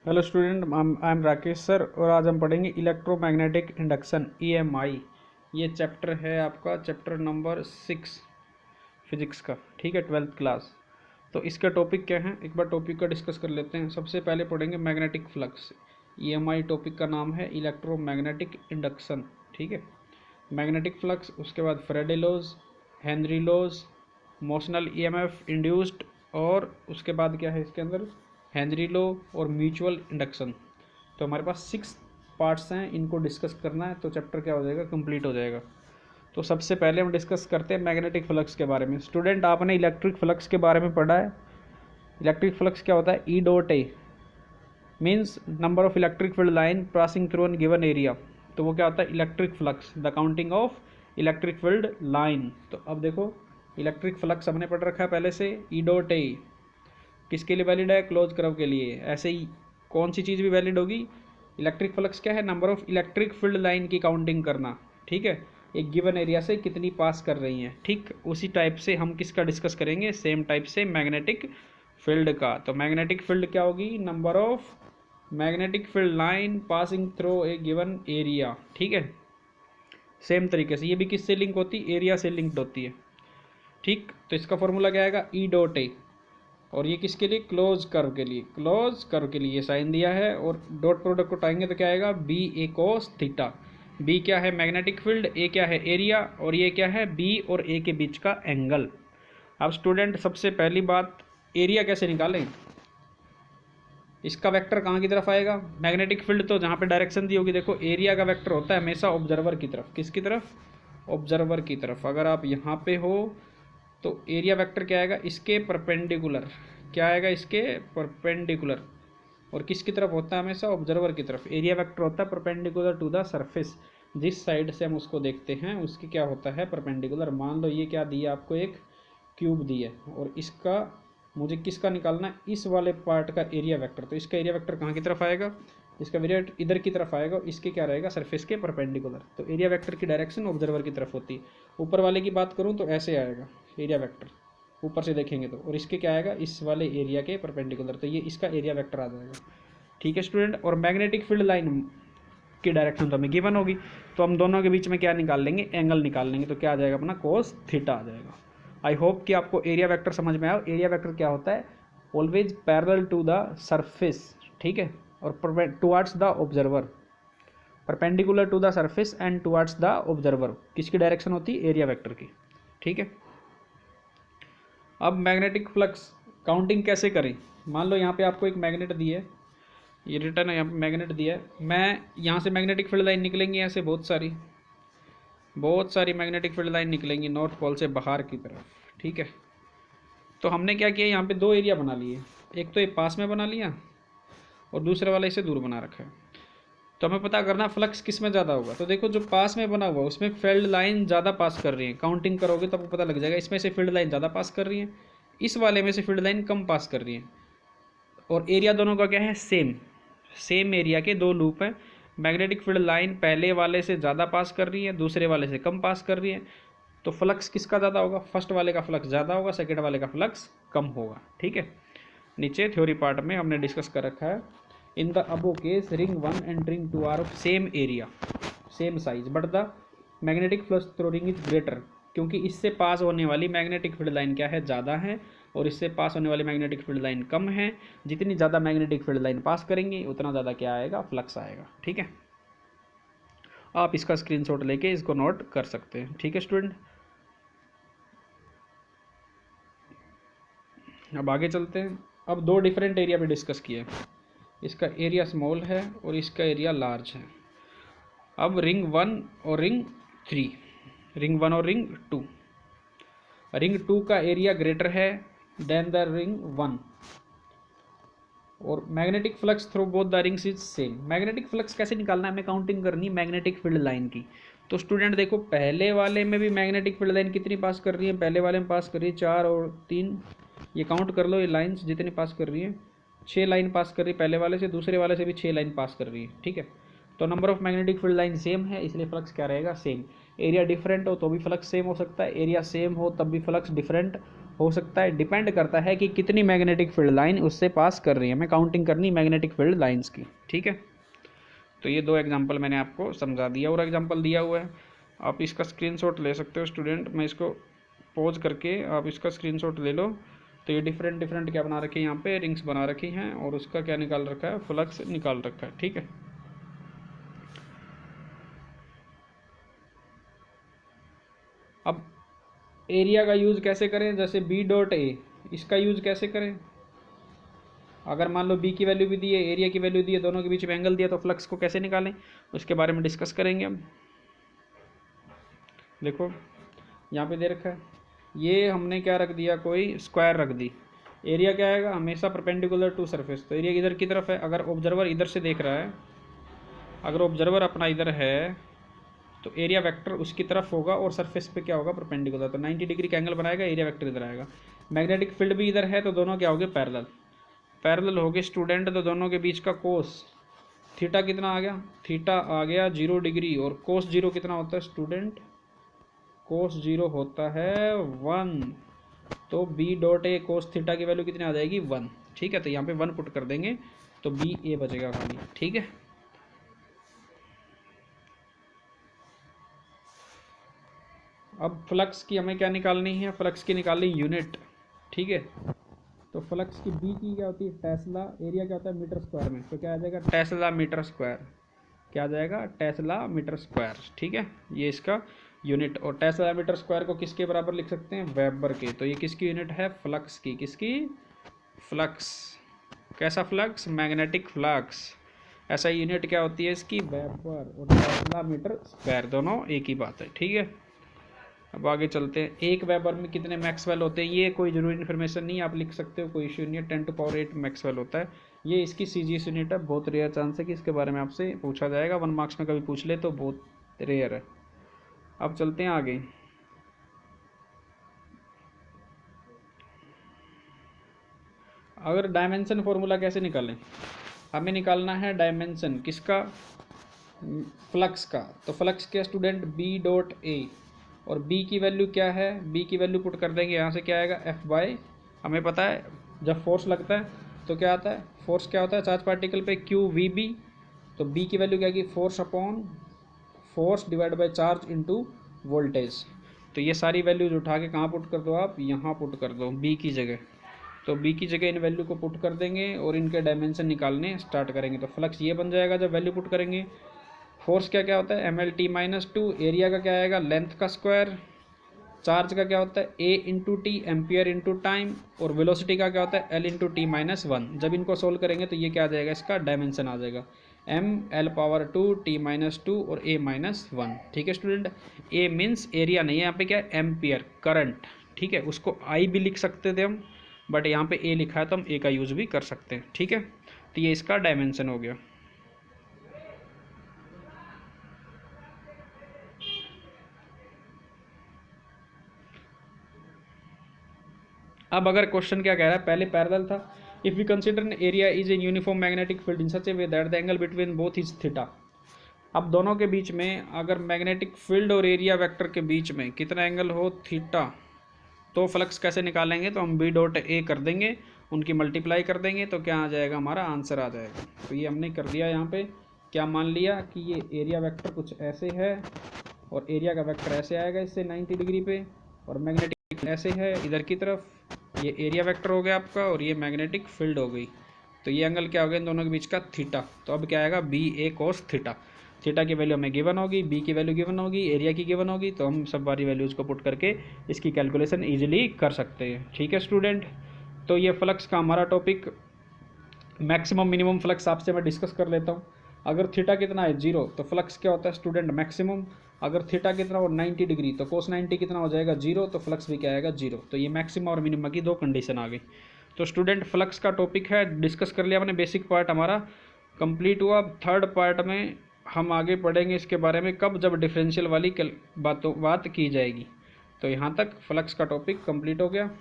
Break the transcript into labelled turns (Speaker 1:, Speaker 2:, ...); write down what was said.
Speaker 1: Hello student, I am Rakesh sir और आज हम पढ़ेंगे इलेक्ट्रोमैग्नेटिक इंडक्शन EMI। ये चैप्टर है आपका चैप्टर नंबर 6 फिजिक्स का। ठीक है, 12th क्लास। तो इसका टॉपिक क्या है, एक बार टॉपिक का डिस्कस कर लेते हैं। सबसे पहले पढ़ेंगे मैग्नेटिक फ्लक्स। EMI टॉपिक का नाम है इलेक्ट्रोमैग्नेटिक इंडक्शन। ठीक है, मैग्नेटिक फ्लक्स, उसके बाद Faraday laws, Henry laws, motional EMF induced, और उसके बाद क्या है इसके अंदर, हेनरी लॉ और म्यूचुअल इंडक्शन। तो हमारे पास 6 पार्ट्स हैं, इनको डिस्कस करना है तो चैप्टर क्या हो जाएगा, कंप्लीट हो जाएगा। तो सबसे पहले हम डिस्कस करते हैं मैग्नेटिक फ्लक्स के बारे में। स्टूडेंट, आपने इलेक्ट्रिक फ्लक्स के बारे में पढ़ा है। इलेक्ट्रिक फ्लक्स क्या होता है, E.A means number of electric field line passing through an given area. तो वो क्या होता है, electric flux, the counting of electric field line. तो अब देखो, इलेक्ट्रिक फ्लक्स हमने पढ़ रखा है पहले से। E.A किसके लिए वैलिड है, क्लोज कर्व के लिए। ऐसे ही कौन सी चीज़ भी वैलिड होगी, इलेक्ट्रिक फ्लक्स क्या है, number of electric field line की काउंटिंग करना। ठीक है, एक गिवन एरिया से कितनी पास कर रही हैं। ठीक उसी टाइप से हम किसका डिस्कस करेंगे, सेम टाइप से मैग्नेटिक फील्ड का। तो मैग्नेटिक फील्ड क्या होगी, number of magnetic field line passing through a given area. ठीक है, सेम तरीके से ये भी किससे लिंक होती है, एरिया से लिंक्ड होती है। ठीक, तो इसका फॉर्मूला क्या आएगा, E.A। और ये किसके लिए, क्लोज कर्व के लिए। क्लोज कर्व के लिए ये साइन दिया है, और डॉट प्रोडक्ट को उठाएंगे तो क्या आएगा, BA cos थीटा। बी क्या है, मैग्नेटिक फील्ड, ए क्या है, एरिया, और ये क्या है, बी और ए के बीच का एंगल। अब स्टूडेंट, सबसे पहली बात, एरिया कैसे निकालें। इसका वेक्टर कहाँ की तरफ आएगा, मैग्नेटिक फील्ड तो जहाँ पे डायरेक्शन दी होगी, देखो एरिया का वेक्टर होता है हमेशा ऑब्जर्वर की तरफ। किसकी तरफ, ऑब्जर्वर की तरफ। अगर आप यहाँ पे हो तो एरिया वेक्टर क्या आएगा, इसके परपेंडिकुलर। क्या आएगा, इसके परपेंडिकुलर। और किसकी तरफ होता है, हमेशा ऑब्जर्वर की तरफ। एरिया वेक्टर होता है परपेंडिकुलर टू द सरफेस, जिस साइड से हम उसको देखते हैं उसकी क्या होता है, परपेंडिकुलर। मान लो ये क्या दिया आपको, एक क्यूब दी है, और इसका मुझे किसका निकालना है, इस वाले पार्ट का एरिया वेक्टर। तो इसका एरिया वेक्टर कहाँ की तरफ आएगा, इसका एरिया इधर की तरफ आएगा, और इसके क्या रहेगा, सरफेस के परपेंडिकुलर। तो एरिया वेक्टर की डायरेक्शन ऑब्जर्वर की तरफ होती है। ऊपर वाले की बात करूँ तो ऐसे आएगा एरिया वेक्टर, ऊपर से देखेंगे तो, और इसके क्या आएगा, इस वाले एरिया के परपेंडिकुलर। तो ये इसका एरिया वेक्टर आ जाएगा। ठीक है स्टूडेंट, और मैग्नेटिक फील्ड लाइन की डायरेक्शन तो हमें गिवन होगी, तो हम दोनों के बीच में क्या निकाल लेंगे, एंगल निकाल लेंगे। तो क्या आ जाएगा अपना, कोस थीटा आ जाएगा। आई होप कि आपको एरिया वेक्टर समझ में आया। एरिया वेक्टर क्या होता है, always parallel to the surface. ठीक है, और towards the observer, perpendicular to the surface and towards the observer. किसकी डायरेक्शन होती है, एरिया वेक्टर की। ठीक है, अब मैग्नेटिक फ्लक्स काउंटिंग कैसे करें। मान लो यहाँ पे आपको एक मैग्नेट दी है, ये रिटर्न है यहाँ पे, मैग्नेट दिया है। मैं यहाँ से मैग्नेटिक फील्ड लाइन निकलेंगी ऐसे, बहुत सारी मैग्नेटिक फील्ड लाइन निकलेंगी नॉर्थ पोल से बाहर की तरफ। ठीक है, तो हमने क्या किया, यहाँ पे दो एरिया बना लिए। एक तो ये पास में बना लिया, और दूसरा वाला इसे दूर बना रखा है। तो हमें पता करना फ्लक्स किस में ज़्यादा होगा। तो देखो, जो पास में बना हुआ उसमें फील्ड लाइन ज़्यादा पास कर रही है। काउंटिंग करोगे तो आपको पता लग जाएगा, इसमें से फील्ड लाइन ज़्यादा पास कर रही है, इस वाले में से फील्ड लाइन कम पास कर रही है। और एरिया दोनों का क्या है, सेम। सेम एरिया के दो लूप हैं। मैग्नेटिक फील्ड लाइन पहले वाले से ज़्यादा पास कर रही है, दूसरे वाले से कम पास कर रही है। तो फ्लक्स किसका ज़्यादा होगा, फर्स्ट वाले का फ्लक्स ज़्यादा होगा, सेकेंड वाले का फ्लक्स कम होगा। ठीक है, नीचे थ्योरी पार्ट में हमने डिस्कस कर रखा है। In the above case ring 1 and ring 2 are of same area, same size, but the magnetic flux through ring is greater. क्योंकि इससे पास होने वाली मैग्नेटिक फील्ड लाइन क्या है, ज़्यादा है, और इससे पास होने वाली मैग्नेटिक फील्ड लाइन कम है। जितनी ज़्यादा मैग्नेटिक फील्ड लाइन पास करेंगे उतना ज़्यादा क्या आएगा, फ्लक्स आएगा। ठीक है, आप इसका स्क्रीनशॉट लेके इसको नोट कर सकते हैं। ठीक है स्टूडेंट, अब आगे चलते हैं। अब दो डिफरेंट एरिया पे डिस्कस किए, इसका एरिया स्मॉल है और इसका एरिया लार्ज है। अब रिंग 1 और रिंग 3, रिंग 1 और रिंग 2। रिंग 2 का एरिया ग्रेटर है देन द रिंग 1, और magnetic flux through both the rings is same. Magnetic flux कैसे निकालना है, हमें काउंटिंग करनी है मैग्नेटिक फील्ड लाइन की। तो स्टूडेंट देखो, पहले वाले में भी मैग्नेटिक फील्ड लाइन कितनी पास कर रही है, पहले वाले में पास कर रही है 4 और 3, ये काउंट कर लो, ये लाइन्स जितनी पास कर रही है, 6 लाइन पास कर रही है पहले वाले से, दूसरे वाले से भी 6 लाइन पास कर रही है। ठीक है, तो number of magnetic field line same है, इसलिए फ्लक्स क्या रहेगा, सेम। एरिया डिफरेंट हो तो भी फ्लक्स सेम हो सकता है, एरिया सेम हो तब भी फ्लक्स डिफरेंट हो सकता है, डिपेंड करता है कि कितनी मैग्नेटिक फील्ड लाइन उससे पास कर रही है। हमें काउंटिंग करनी मैग्नेटिक फील्ड लाइंस की, ठीक है। तो ये 2 एग्जांपल मैंने आपको समझा दिया, और एग्जांपल दिया हुआ है, आप इसका स्क्रीनशॉट ले सकते हो स्टूडेंट। मैं इसको पॉज करके आप इसका स्क्रीनशॉट ले लो। तो ये डिफरेंट डिफरेंट क्या बना रखी है, यहाँ पे रिंग्स बना रखी हैं, और उसका क्या निकाल रखा है, फ्लक्स निकाल रखा है, ठीक है। अब एरिया का यूज़ कैसे करें, जैसे बी डॉट ए, इसका यूज़ कैसे करें। अगर मान लो बी की वैल्यू भी दी है, एरिया की वैल्यू दी है, दोनों के बीच में एंगल दिया, तो फ्लक्स को कैसे निकालें, उसके बारे में डिस्कस करेंगे हम। देखो यहाँ पे दे रखा है, ये हमने क्या रख दिया, कोई स्क्वायर रख दी। एरिया क्या आएगा, हमेशा परपेंडिकुलर टू सरफेस, तो एरिया इधर की तरफ है। अगर ऑब्जर्वर इधर से देख रहा है, अगर ऑब्जर्वर अपना इधर है, तो एरिया वेक्टर उसकी तरफ होगा और सरफेस पे क्या होगा, परपेंडिकुलर। तो 90 डिग्री का एंगल बनाएगा, एरिया वेक्टर इधर आएगा। मैग्नेटिक फील्ड भी इधर है, तो दोनों क्या होंगे, पैरेलल। पैरेलल हो गए स्टूडेंट, तो दोनों के बीच का कोस थीटा कितना आ गया, थीटा आ गया 0 डिग्री। और कोस 0 कितना होता है स्टूडेंट, कोस 0 होता है 1। तो B dot A cos theta की वैल्यू कितनी आ जाएगी, 1, ठीक है। तो यहाँ पे 1 पुट कर देंगे, तो बी ए बचेगा खाली, ठीक है। अब फ्लक्स की हमें क्या निकालनी है, फ्लक्स की निकालनी यूनिट, ठीक है। तो फ्लक्स की बी की क्या होती है, टेस्ला, एरिया क्या होता है मीटर स्क्वायर में, तो क्या आ जाएगा, टेस्ला मीटर स्क्वायर, क्या आ जाएगा, टेस्ला मीटर स्क्वायर, ठीक है। ये इसका यूनिट। और टेस्ला मीटर स्क्वायर को किसके बराबर लिख सकते हैं, वेबर के। तो ये किसकी यूनिट है, फ्लक्स की, किसकी, फ्लक्स। कैसा फ्लक्स, मैग्नेटिक फ्लक्स। ऐसा यूनिट क्या होती है इसकी, वेबर। और टेस्ला मीटर स्क्वायर दोनों एक ही बात है, ठीक है। अब आगे चलते हैं, एक वेबर में कितने मैक्सवेल होते हैं, ये कोई ज़रूरी इन्फॉर्मेशन नहीं, आप लिख सकते हो, कोई इशू नहीं है। 10⁸ मैक्सवेल होता है, ये इसकी सीजीएस यूनिट है। बहुत रेयर चांस है कि इसके बारे में आपसे पूछा जाएगा, 1 मार्क्स में कभी पूछ ले तो बहुत रेयर है। अब चलते हैं आगे। अगर डायमेंशन फॉर्मूला कैसे निकालें, हमें निकालना है डायमेंशन किसका, फ्लक्स का। तो फ्लक्स क्या स्टूडेंट, बी डॉट ए, और बी की वैल्यू क्या है, बी की वैल्यू पुट कर देंगे, यहाँ से क्या आएगा, एफ बाई, हमें पता है जब फोर्स लगता है तो क्या आता है, फोर्स क्या होता है चार्ज पार्टिकल पे, क्यू वी बी। तो बी की वैल्यू क्या आएगी, force upon force divide by charge into voltage. तो ये सारी वैल्यूज उठा के कहाँ पुट कर दो आप, यहाँ पुट कर दो बी की जगह। तो बी की जगह इन वैल्यू को पुट कर देंगे और इनके डायमेंशन निकालने स्टार्ट करेंगे। तो फ्लक्स ये बन जाएगा जब वैल्यू पुट करेंगे। फोर्स क्या क्या होता है, M L T minus 2, area का क्या आएगा, लेंथ का स्क्वायर, चार्ज का क्या होता है, A into T, ampere into time, और वेलोसिटी का क्या होता है, एल इंटू टी माइनस 1। जब इनको सोल्व करेंगे तो ये क्या आ जाएगा, इसका डायमेंशन आ जाएगा, M L power 2 T minus 2 और ए माइनस 1, ठीक है स्टूडेंट। ए मीन्स एरिया नहीं है, यहाँ पे क्या है, एम्पियर करंट, ठीक है। उसको आई भी लिख सकते थे हम, बट यहाँ पे ए लिखा है तो हम ए का यूज़ भी कर सकते हैं, ठीक है। तो ये इसका डायमेंशन हो गया। अब अगर क्वेश्चन क्या कह रहा है, पहले पैरेलल था, if we consider an area is an uniform magnetic field in such a way that the angle between both is theta. अब दोनों के बीच में अगर मैग्नेटिक फील्ड और एरिया वेक्टर के बीच में कितना एंगल हो, थीटा, तो फ्लक्स कैसे निकालेंगे, तो हम बी डॉट ए कर देंगे, उनकी मल्टीप्लाई कर देंगे, तो क्या आ जाएगा, हमारा आंसर आ जाएगा। तो ये हमने कर दिया। यहाँ पे क्या मान लिया कि ये एरिया वेक्टर कुछ ऐसे है, और एरिया का वेक्टर ऐसे आएगा इससे 90 डिग्री पे, और मैग्नेटिक ऐसे है इधर की तरफ, ये एरिया वेक्टर हो गया आपका, और ये मैग्नेटिक फील्ड हो गई। तो ये एंगल क्या हो गया इन दोनों के बीच का, थीटा। तो अब क्या आएगा, बी ए कोस थीटा। थीटा की वैल्यू हमें गिवन होगी, बी की वैल्यू गिवन होगी, एरिया की गिवन होगी, तो हम सब बारी वैल्यूज़ को पुट करके इसकी कैलकुलेशन ईजिली कर सकते हैं, ठीक है स्टूडेंट। तो ये फ्लक्स का हमारा टॉपिक, मैक्सिमम मिनिमम फ्लक्स आपसे मैं डिस्कस कर लेता हूँ। अगर थीटा कितना है 0, तो फ्लक्स क्या होता है स्टूडेंट, मैक्सिमम। अगर थीटा कितना हो 90 डिग्री, तो कोस 90 कितना हो जाएगा 0, तो फ्लक्स भी क्या आएगा 0। तो ये मैक्सिमम और मिनिमम की 2 कंडीशन आ गई। तो स्टूडेंट फ्लक्स का टॉपिक है, डिस्कस कर लिया मैंने, बेसिक पार्ट हमारा कंप्लीट हुआ। थर्ड पार्ट में हम आगे पढ़ेंगे इसके बारे में, कब, जब डिफरेंशियल वाली बात की जाएगी। तो यहाँ तक फ्लक्स का टॉपिक कंप्लीट हो गया।